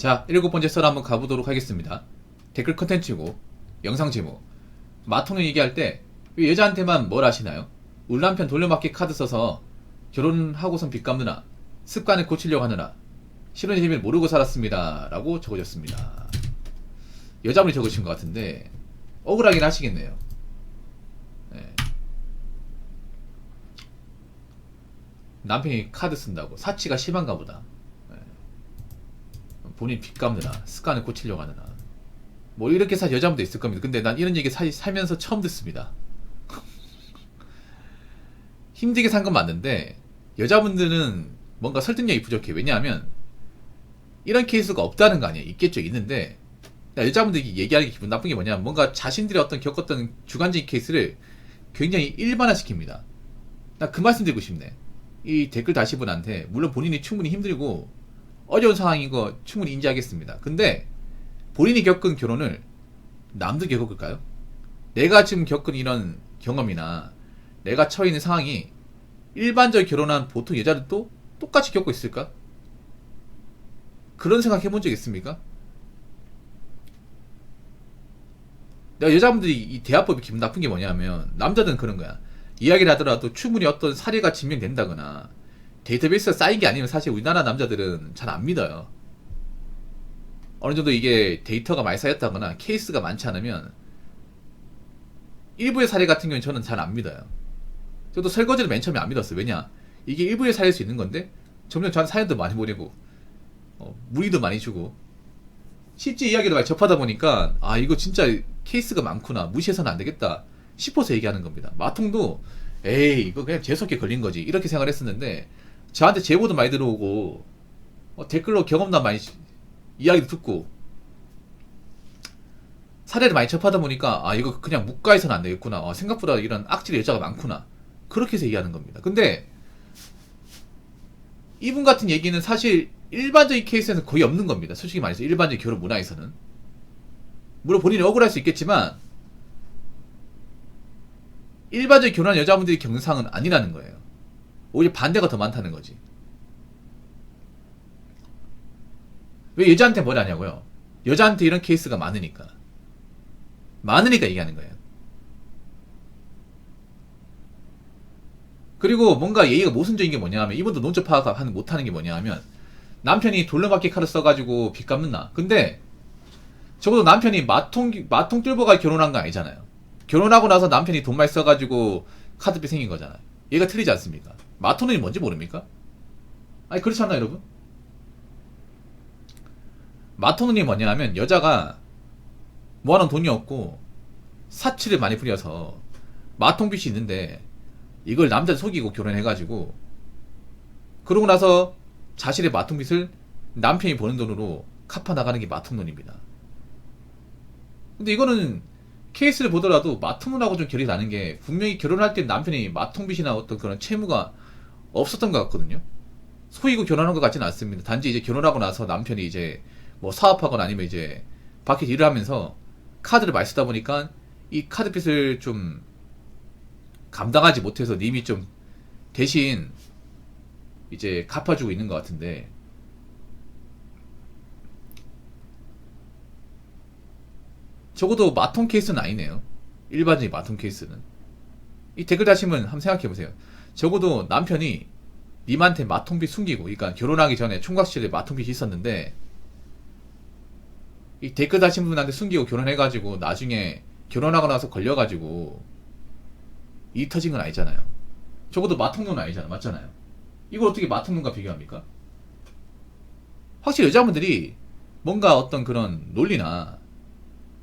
자, 7번째 썰 한번 가보도록 하겠습니다. 댓글 컨텐츠고 영상 제목, 마통령 얘기할 때 왜 여자한테만 뭘 하시나요? 울 남편 돌려막기 카드 써서 결혼하고선 빚 갚느라 습관을 고치려고 하느라 실혼의 재미를 모르고 살았습니다 라고 적어줬습니다. 여자분이 적으신 것 같은데 억울하긴 하시겠네요. 네. 남편이 카드 쓴다고 사치가 심한가 보다. 네. 본인 빚 갚느라 습관을 고치려고 하느라 뭐 이렇게 사실 여자분도 있을 겁니다. 근데 난 이런 얘기 살면서 처음 듣습니다. 힘들게 산 건 맞는데 여자분들은 뭔가 설득력이 부족해. 왜냐하면 이런 케이스가 없다는 거 아니에요. 있겠죠. 있는데 여자분들이 얘기하기 기분 나쁜 게 뭐냐면 뭔가 자신들이 어떤 겪었던 주관적인 케이스를 굉장히 일반화시킵니다. 나 그 말씀 드리고 싶네. 이 댓글 다시 분한테 물론 본인이 충분히 힘들고 어려운 상황인 거 충분히 인지하겠습니다. 근데 본인이 겪은 결혼을 남도 겪을까요? 내가 지금 겪은 이런 경험이나 내가 처해 있는 상황이 일반적으로 결혼한 보통 여자들도 똑같이 겪고 있을까? 그런 생각 해본 적 있습니까? 내가 여자분들이 이 대화법이 기분 나쁜 게 뭐냐면 남자들은 그런 거야. 이야기를 하더라도 충분히 어떤 사례가 증명된다거나 데이터베이스가 쌓인 게 아니면 사실 우리나라 남자들은 잘 안 믿어요. 어느 정도 이게 데이터가 많이 쌓였다거나 케이스가 많지 않으면 일부의 사례 같은 경우는 저는 잘 안 믿어요. 저도 설거지를 맨 처음에 안 믿었어요. 왜냐? 이게 일부의 사례일 수 있는 건데 점점 저한테 사연도 많이 보내고 문의도 많이 주고 실제 이야기를 많이 접하다 보니까 아 이거 진짜 케이스가 많구나 무시해서는 안 되겠다 싶어서 얘기하는 겁니다. 마통도 에이 이거 그냥 재수없게 걸린 거지 이렇게 생각을 했었는데 저한테 제보도 많이 들어오고 댓글로 경험담 많이 이야기도 듣고 사례를 많이 접하다 보니까 아 이거 그냥 묵과해서는 안 되겠구나. 생각보다 이런 악질 여자가 많구나. 그렇게 해서 얘기하는 겁니다. 근데 이분 같은 얘기는 사실 일반적인 케이스에는 거의 없는 겁니다. 솔직히 말해서 일반적인 결혼 문화에서는 물론 본인이 억울할 수 있겠지만 일반적인 결혼한 여자분들이 겪는 상은 아니라는 거예요. 오히려 반대가 더 많다는 거지. 왜 여자한테 뭘 하냐고요? 여자한테 이런 케이스가 많으니까 얘기하는 거예요. 그리고 뭔가 예의가 모순적인 게 뭐냐 하면 이분도 논조 파악 못하는 게 뭐냐 하면 남편이 돌려막기 카드 써가지고 빚 갚는다. 근데 적어도 남편이 마통 뚫보가 결혼한 거 아니잖아요. 결혼하고 나서 남편이 돈 많이 써가지고 카드빚 생긴 거잖아요. 얘가 틀리지 않습니까? 마통론이 뭔지 모릅니까? 아니 그렇지 않나 여러분? 마통론이 뭐냐 하면 여자가 모아놓은 돈이 없고 사치를 많이 부려서 마통빚이 있는데 이걸 남자 속이고 결혼해가지고 그러고 나서 자신의 마통빚을 남편이 버는 돈으로 갚아나가는 게 마통론입니다. 근데 이거는 케이스를 보더라도 마통론하고 좀 결이 나는 게 분명히 결혼할 때 남편이 마통빚이나 어떤 그런 채무가 없었던 것 같거든요. 속이고 결혼한 것 같지는 않습니다. 단지 이제 결혼하고 나서 남편이 이제 뭐 사업하거나 아니면 이제 밖에 일을 하면서 카드를 많이 쓰다 보니까 이 카드빚을 좀 감당하지 못해서 님이 좀 대신 이제 갚아주고 있는 것 같은데 적어도 마통 케이스는 아니네요. 일반적인 마통 케이스는. 이 댓글 다시면 한번 생각해보세요. 적어도 남편이 님한테 마통빚 숨기고 그러니까 결혼하기 전에 총각실에 마통빚이 있었는데 이 댓글 다신 분한테 숨기고 결혼해가지고 나중에 결혼하고 나서 걸려가지고 이 터진 건 아니잖아요. 적어도 마통론은 아니잖아. 맞잖아요. 이걸 어떻게 마통론과 비교합니까? 확실히 여자분들이 뭔가 어떤 그런 논리나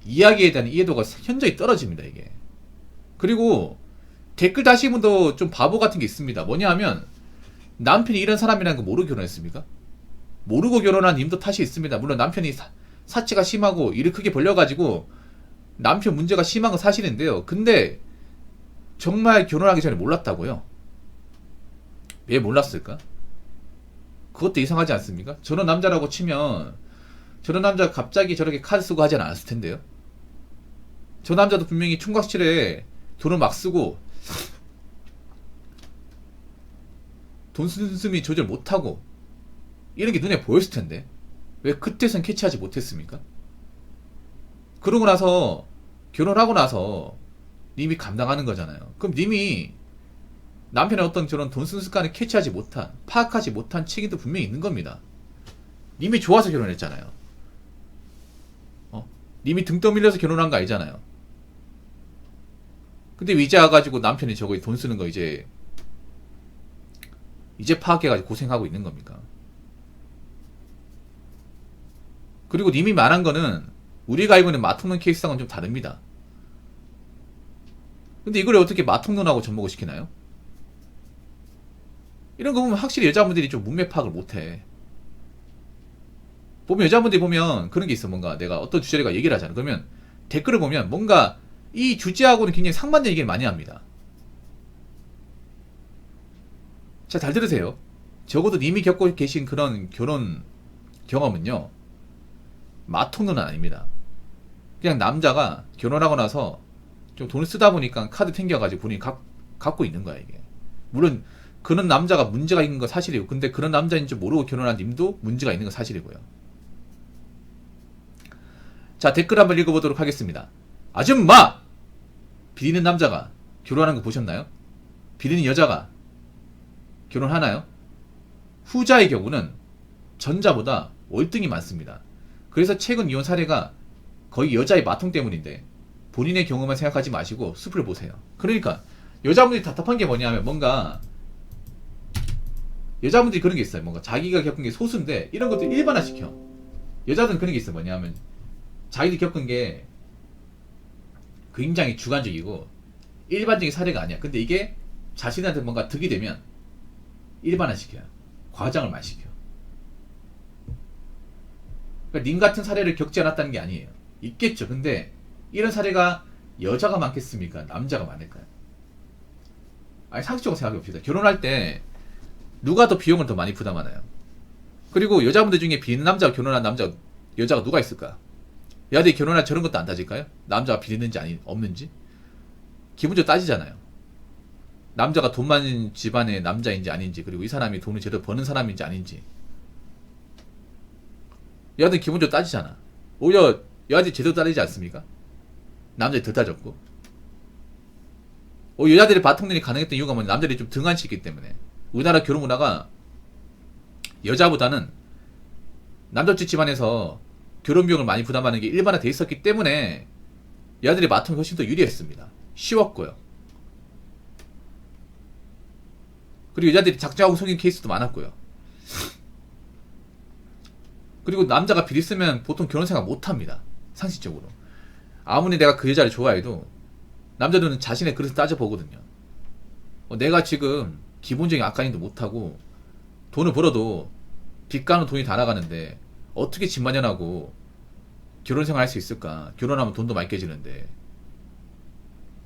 이야기에 대한 이해도가 현저히 떨어집니다. 이게. 그리고 댓글 다신 분도 좀 바보 같은 게 있습니다. 뭐냐 하면 남편이 이런 사람이라는 거 모르고 결혼했습니까? 모르고 결혼한 님도 탓이 있습니다. 물론 남편이 사치가 심하고 일을 크게 벌려가지고 남편 문제가 심한 건 사실인데요. 근데 정말 결혼하기 전에 몰랐다고요? 왜 몰랐을까? 그것도 이상하지 않습니까? 저런 남자라고 치면 저런 남자가 갑자기 저렇게 카드 쓰고 하진 않았을 텐데요. 저 남자도 분명히 총각실에 돈을 막 쓰고 돈 씀씀이 조절 못하고 이런 게 눈에 보였을 텐데 왜 그때선 캐치하지 못했습니까? 그러고 나서 결혼하고 나서 님이 감당하는 거잖아요. 그럼 님이 남편의 어떤 저런 돈 쓰는 습관을 캐치하지 못한, 파악하지 못한 책임도 분명히 있는 겁니다. 님이 좋아서 결혼했잖아요. 님이 등 떠밀려서 결혼한 거 아니잖아요. 근데 이제 와가지고 남편이 저거 돈 쓰는 거 이제 파악해가지고 고생하고 있는 겁니까? 그리고 님이 말한 거는 우리가 알고 있는 마통론 케이스랑은 좀 다릅니다. 근데 이걸 어떻게 마통론하고 접목을 시키나요? 이런 거 보면 확실히 여자분들이 좀 문맥 파악을 못해. 보면 여자분들이 보면 그런 게 있어. 뭔가 내가 어떤 주제가 얘기를 하잖아. 그러면 댓글을 보면 뭔가 이 주제하고는 굉장히 상반된 얘기를 많이 합니다. 자, 잘 들으세요. 적어도 님이 겪고 계신 그런 결혼 경험은요, 마통론은 아닙니다. 그냥 남자가 결혼하고 나서 좀 돈을 쓰다 보니까 카드 튕겨가지고 본인이 갖고 있는 거야, 이게. 물론 그런 남자가 문제가 있는 건 사실이고, 근데 그런 남자인 줄 모르고 결혼한 님도 문제가 있는 건 사실이고요. 자, 댓글 한번 읽어보도록 하겠습니다. 아줌마! 비리는 남자가 결혼하는 거 보셨나요? 비리는 여자가 결혼하나요? 후자의 경우는 전자보다 월등히 많습니다. 그래서 최근 이혼 사례가 거의 여자의 마통 때문인데 본인의 경우만 생각하지 마시고 숲을 보세요. 그러니까 여자분들이 답답한 게 뭐냐면 뭔가 여자분들이 그런 게 있어요. 뭔가 자기가 겪은 게 소수인데 이런 것도 일반화시켜. 여자들은 그런 게 있어요. 뭐냐면 자기들이 겪은 게 굉장히 주관적이고 일반적인 사례가 아니야. 근데 이게 자신한테 뭔가 득이 되면 일반화시켜요. 과장을 많이 시켜. 그러니까 님 같은 사례를 겪지 않았다는 게 아니에요. 있겠죠. 근데 이런 사례가 여자가 많겠습니까? 남자가 많을까요? 아니, 상식적으로 생각해 봅시다. 결혼할 때 누가 더 비용을 더 많이 부담하나요? 그리고 여자분들 중에 비리는 남자가 결혼한 여자가 누가 있을까? 여자들이 결혼할 저런 것도 안 따질까요? 남자가 비리는지 없는지? 기본적으로 따지잖아요. 남자가 돈 많은 집안의 남자인지 아닌지, 그리고 이 사람이 돈을 제대로 버는 사람인지 아닌지. 여자들은 기본적으로 따지잖아. 오히려 여자들이 제대로 따지지 않습니까? 남자들이 더 따졌고. 여자들이 바통령이 가능했던 이유가 뭐냐? 남자들이 좀 등한시 있기 때문에. 우리나라 결혼 문화가 여자보다는 남자집 집안에서 결혼 비용을 많이 부담하는 게 일반화돼 있었기 때문에 여자들이 마통이 훨씬 더 유리했습니다. 쉬웠고요. 그리고 여자들이 작정하고 속인 케이스도 많았고요. 그리고 남자가 비리 쓰면 보통 결혼 생활 못합니다. 상식적으로. 아무리 내가 그 여자를 좋아해도 남자들은 자신의 그릇을 따져보거든요. 내가 지금 기본적인 앞가림도 못하고 돈을 벌어도 빚 가는 돈이 다 나가는데 어떻게 집 마련하고 결혼 생활 할 수 있을까? 결혼하면 돈도 많이 깨지는데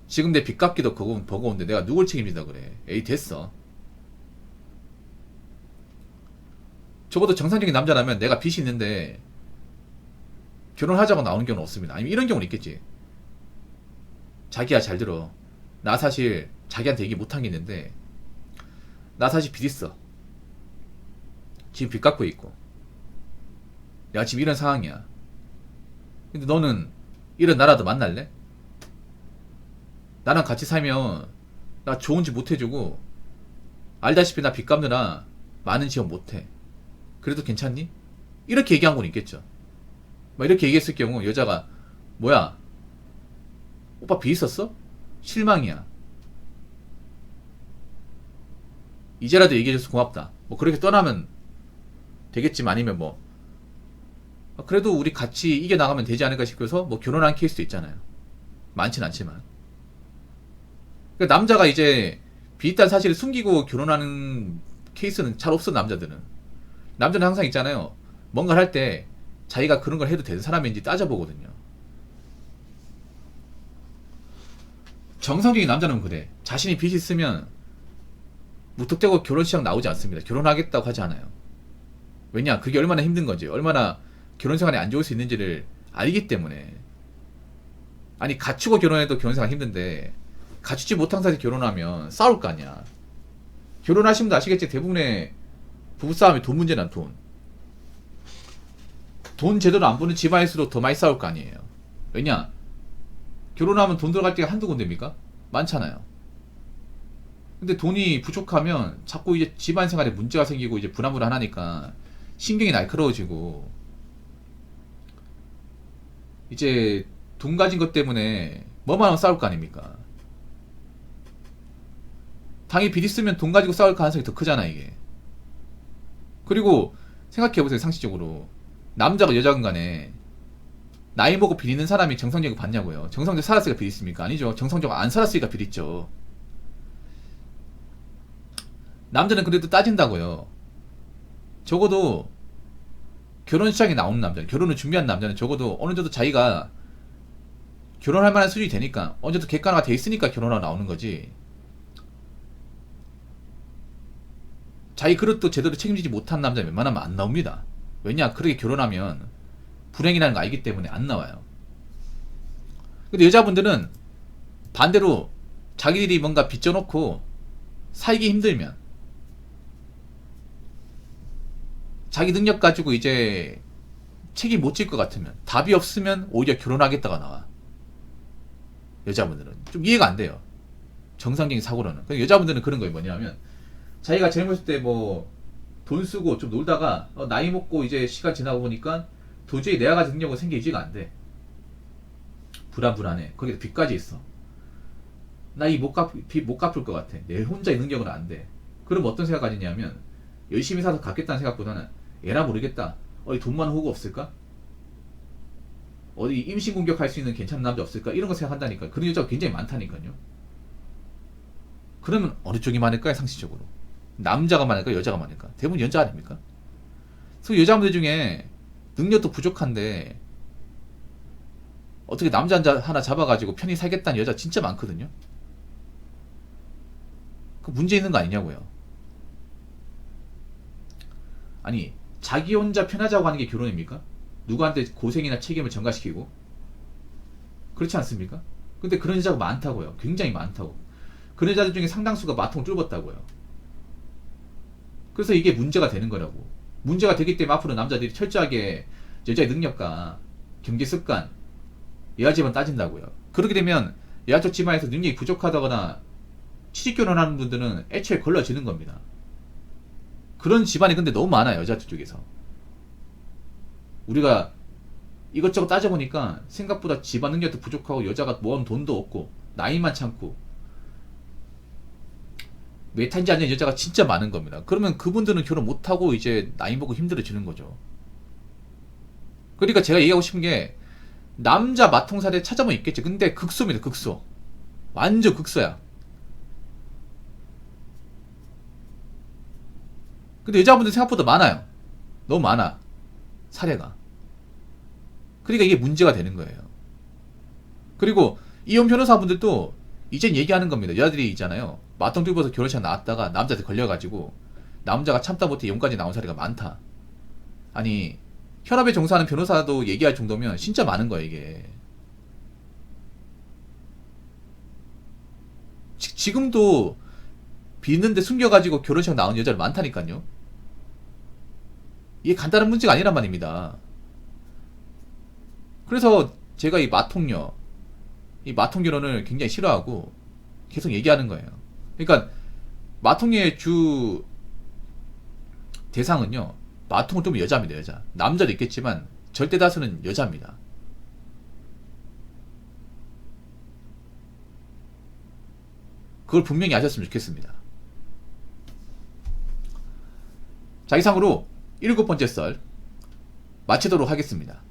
지금 내 빚 갚기도 버거운데 내가 누굴 책임진다 그래? 에이, 됐어. 적어도 정상적인 남자라면 내가 빚이 있는데 결혼하자고 나오는 경우는 없습니다. 아니면 이런 경우는 있겠지. 자기야, 잘 들어. 나 사실 자기한테 얘기 못한 게 있는데 나 사실 빚 있어. 지금 빚 갚고 있고 내가 지금 이런 상황이야. 근데 너는 이런 나라도 만날래? 나랑 같이 살면 나 좋은 집 못해주고 알다시피 나 빚 갚느라 많은 지원 못해. 그래도 괜찮니? 이렇게 얘기한 건 있겠죠. 막 이렇게 얘기했을 경우 여자가 뭐야? 오빠 빚 있었어? 실망이야. 이제라도 얘기해줘서 고맙다. 뭐 그렇게 떠나면 되겠지만 아니면 뭐 그래도 우리 같이 이겨나가면 되지 않을까 싶어서 뭐 결혼한 케이스도 있잖아요. 많진 않지만. 그러니까 남자가 이제 빚 있다는 사실을 숨기고 결혼하는 케이스는 잘 없어. 남자는 항상 있잖아요. 뭔가를 할 때 자기가 그런 걸 해도 되는 사람인지 따져보거든요. 정상적인 남자는 그래. 자신이 빚이 있으면 무턱대고 결혼 시장 나오지 않습니다. 결혼하겠다고 하지 않아요. 왜냐? 그게 얼마나 힘든 건지, 얼마나 결혼 생활이 안 좋을 수 있는지를 알기 때문에. 아니, 갖추고 결혼해도 결혼 생활 힘든데 갖추지 못한 상태에서 결혼하면 싸울 거 아니야. 결혼하시면 아시겠지. 대부분의 부부싸움이 돈 문제는 돈. 돈 제대로 안 버는 집안일수록 더 많이 싸울 거 아니에요. 왜냐? 결혼하면 돈 들어갈 때가 한두 군데입니까? 많잖아요. 근데 돈이 부족하면 자꾸 이제 집안 생활에 문제가 생기고 이제 불안불안하니까 신경이 날카로워지고 이제 돈 가진 것 때문에 뭐만 하면 싸울 거 아닙니까? 당연히 빚 있으면 돈 가지고 싸울 가능성이 더 크잖아 이게. 그리고 생각해보세요. 상식적으로 남자가 여자건 간에 나이 먹고 빚 있는 사람이 정상적으로 받냐고요. 정상적으로 살았으니까 빚 있습니까? 아니죠. 정상적으로 안 살았으니까 빚 있죠. 남자는 그래도 따진다고요. 적어도 결혼 시장에 나오는 남자는, 결혼을 준비한 남자는 적어도 어느 정도 자기가 결혼할 만한 수준이 되니까 어느 정도 객관화가 돼 있으니까 결혼하러 나오는 거지. 자기 그릇도 제대로 책임지지 못한 남자 웬만하면 안 나옵니다. 왜냐? 그렇게 결혼하면 불행이라는 거 알기 때문에 안 나와요. 근데 여자분들은 반대로 자기들이 뭔가 빚져놓고 살기 힘들면 자기 능력 가지고 이제 책임 못 질 것 같으면 답이 없으면 오히려 결혼하겠다가 나와. 여자분들은 좀 이해가 안 돼요. 정상적인 사고로는. 여자분들은 그런 거예요. 뭐냐면 자기가 젊었을 때 뭐 돈 쓰고 좀 놀다가 나이 먹고 이제 시간 지나고 보니까 도저히 내가 가진 능력은 생기지가 안 돼. 불안불안해. 거기다 빚까지 있어. 나 이 빚 못 갚을 것 같아. 내 혼자의 능력은 안 돼. 그럼 어떤 생각 가지냐면 열심히 사서 갚겠다는 생각보다는 에라 모르겠다. 어디 돈 많은 호구 없을까? 어디 임신 공격할 수 있는 괜찮은 남자 없을까? 이런 거 생각한다니까. 그런 여자가 굉장히 많다니까요. 그러면 어느 쪽이 많을까요? 상식적으로. 남자가 많을까? 여자가 많을까? 대부분 여자 아닙니까? 그래서 여자분들 중에 능력도 부족한데 어떻게 남자 하나 잡아가지고 편히 살겠다는 여자 진짜 많거든요. 그 문제 있는 거 아니냐고요. 아니 자기 혼자 편하자고 하는 게 결혼입니까? 누구한테 고생이나 책임을 전가시키고? 그렇지 않습니까? 근데 그런 여자가 많다고요. 굉장히 많다고. 그런 여자들 중에 상당수가 마통을 뚫었다고요. 그래서 이게 문제가 되는 거라고. 문제가 되기 때문에 앞으로 남자들이 철저하게 여자의 능력과 경제 습관, 여자 집안 따진다고요. 그렇게 되면 여자 쪽 집안에서 능력이 부족하다거나 취직결혼하는 분들은 애초에 걸러지는 겁니다. 그런 집안이 근데 너무 많아요. 여자 쪽에서. 우리가 이것저것 따져보니까 생각보다 집안 능력도 부족하고 여자가 모은 돈도 없고 나이만 참고 메탄지 않는 여자가 진짜 많은 겁니다. 그러면 그분들은 결혼 못하고 이제 나이 먹고 힘들어지는 거죠. 그러니까 제가 얘기하고 싶은 게 남자 마통사대 찾아보면 있겠지. 근데 극소입니다. 극소. 완전 극소야. 근데 여자분들 생각보다 많아요. 너무 많아. 사례가. 그러니까 이게 문제가 되는 거예요. 그리고 이혼 변호사분들도 이젠 얘기하는 겁니다. 여자들이 있잖아요. 마통 뚫어서 결혼식 나왔다가 남자한테 걸려가지고 남자가 참다 못해 이혼까지 나온 사례가 많다. 아니 혈압에 종사하는 변호사도 얘기할 정도면 진짜 많은 거야 이게. 지금도 빚는데 숨겨가지고 결혼식 나온 여자를 많다니까요. 이게 간단한 문제가 아니란 말입니다. 그래서 제가 이 마통녀, 이 마통 결혼을 굉장히 싫어하고 계속 얘기하는 거예요. 그러니까 마통녀의 주 대상은요, 마통을 뚫으면 여자입니다. 여자. 남자도 있겠지만 절대 다수는 여자입니다. 그걸 분명히 아셨으면 좋겠습니다. 자, 이상으로 7번째 썰 마치도록 하겠습니다.